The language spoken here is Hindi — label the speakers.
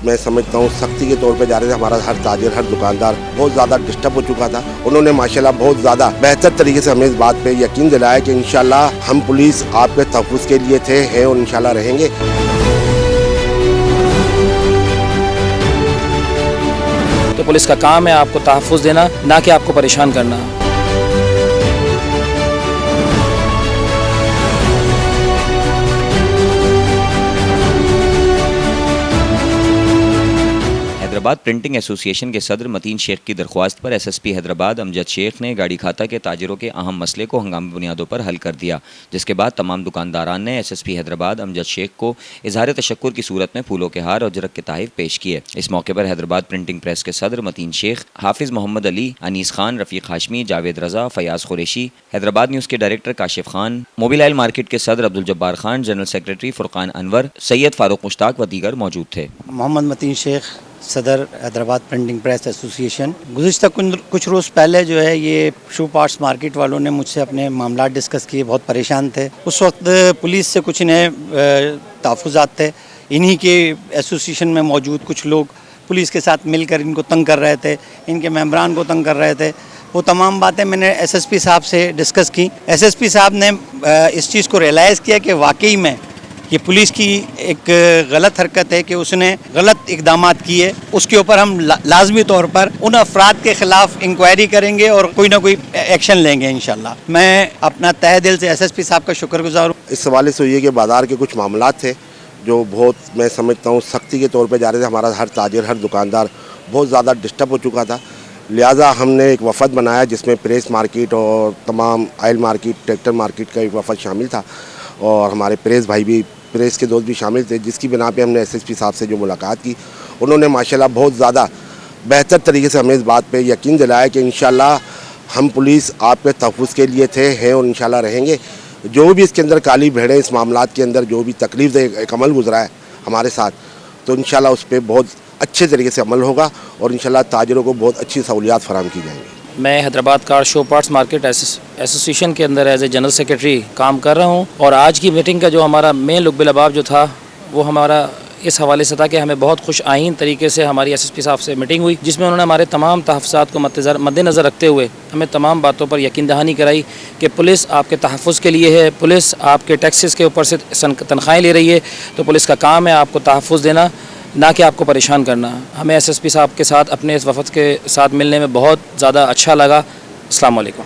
Speaker 1: मैं समझता हूँ सख्ती के तौर पे जा रहे थे। हमारा हर ताजिर, हर दुकानदार बहुत ज़्यादा डिस्टर्ब हो चुका था। उन्होंने माशाल्लाह बहुत ज़्यादा बेहतर तरीके से हमें इस बात पे यकीन दिलाया कि इंशाल्लाह हम पुलिस आपके तहफ़्फ़ुज़ के लिए थे, हैं और इंशाल्लाह रहेंगे।
Speaker 2: तो पुलिस का काम है आपको तहफ़्फ़ुज़ देना, ना कि आपको परेशान करना।
Speaker 3: हैदराबाद प्रिंटिंग एसोसिएशन के सदर मतीन शेख की दरख्वास्त पर एसएसपी हैदराबाद अमजद शेख ने गाड़ी खाता के ताजिरों के अहम मसले को हंगामी बुनियादों पर हल कर दिया, जिसके बाद तमाम दुकानदारान ने एसएसपी हैदराबाद अमजद शेख को इजहार तशक्कुर की सूरत में फूलों के हार और जरक के तोहफ़े पेश किए। इस मौके पर हैदराबाद प्रिंटिंग प्रेस के सदर मतीन शेख, हाफिज मोहम्मद अली, अनीस खान, रफ़ीक हाशमी, जावेद रजा, फयाज कुरैशी, हैदराबाद न्यूज़ के director Kashif Khan, mobile market के सदर अब्दुल जब्बार खान, जनरल सेक्रेटरी फुरकान अनवर, सैयद फारूक मुश्ताक व दीगर मौजूद थे।
Speaker 4: मोहम्मद मतीन शेख, सदर हैदराबाद प्रिंटिंग प्रेस एसोसिएशन। गुज़िश्ता कुछ रोज़ पहले जो है ये शू पार्ट्स मार्केट वालों ने मुझसे अपने मामला डिस्कस किए, बहुत परेशान थे। उस वक्त पुलिस से कुछ इन्हें तहफ़्फ़ुज़ात थे। इन्हीं के एसोसिएशन में मौजूद कुछ लोग पुलिस के साथ मिलकर इनको तंग कर रहे थे, इनके मेंबरान को तंग कर रहे थे। वो तमाम बातें मैंने एसएसपी साहब से डिस्कस की। एसएसपी साहब ने इस चीज़ को रियलाइज़ किया कि वाकई में ये पुलिस की एक गलत हरकत है कि उसने गलत इक़दामात किए। उसके ऊपर हम लाजमी तौर पर उन अफराद के ख़िलाफ़ इंक्वायरी करेंगे और कोई ना कोई एक्शन लेंगे इंशाल्लाह। मैं अपना तहे दिल से एसएसपी साहब का शुक्रगुज़ार हूँ।
Speaker 1: इस हवाले से ये कि बाज़ार के कुछ मामलात थे जो बहुत, मैं समझता हूँ सख्ती के तौर पे जा रहे थे। हमारा हर ताजिर, हर दुकानदार बहुत ज़्यादा डिस्टर्ब हो चुका था। लिहाजा हमने एक वफ़द बनाया जिसमें प्रेस मार्केट और तमाम ऑयल मार्केट, ट्रैक्टर मार्केट का एक वफ़द शामिल था और हमारे प्रेस भाई भी, प्रेस के दोस्त भी शामिल थे, जिसकी बिना पे हमने एसएसपी साहब से जो मुलाकात की, उन्होंने माशाल्लाह बहुत ज़्यादा बेहतर तरीके से हमें इस बात पे यकीन दिलाया कि इंशाल्लाह हम पुलिस आपके तहफ़्फ़ुज़ के लिए थे, हैं और इंशाल्लाह रहेंगे। जो भी इसके अंदर काली भेड़ें, इस मामलात के अंदर जो भी तकलीफ़ एक अमल गुजरा है हमारे साथ, तो इंशाल्लाह उस पर बहुत अच्छे तरीके से अमल होगा और इंशाल्लाह ताजिरों को बहुत अच्छी सहूलियात फराहम की जाएंगी।
Speaker 2: मैं Hyderabad car show parts market association के अंदर एज ए जनरल सेक्रेटरी काम कर रहा हूं और आज की मीटिंग का जो हमारा मेन लुक बिलबाब जो था वो हमारा इस हवाले से था कि हमें बहुत खुश आइन तरीके से हमारी एसएसपी साहब से मीटिंग हुई, जिसमें उन्होंने हमारे तमाम तहफ़्फ़ुज़ात को मद्देनज़र रखते हुए हमें तमाम बातों पर यकीन दहानी कराई कि पुलिस आपके तहफ़्फ़ुज़ के लिए है, पुलिस आपके टैक्सेस के ऊपर से तनख्वाहें ले रही है, तो पुलिस का काम है आपको तहफ़्फ़ुज़ देना, ना कि आपको परेशान करना। हमें एसएसपी साहब के साथ अपने इस वफ़द के साथ मिलने में बहुत ज़्यादा अच्छा लगा। अस्सलाम वालेकुम।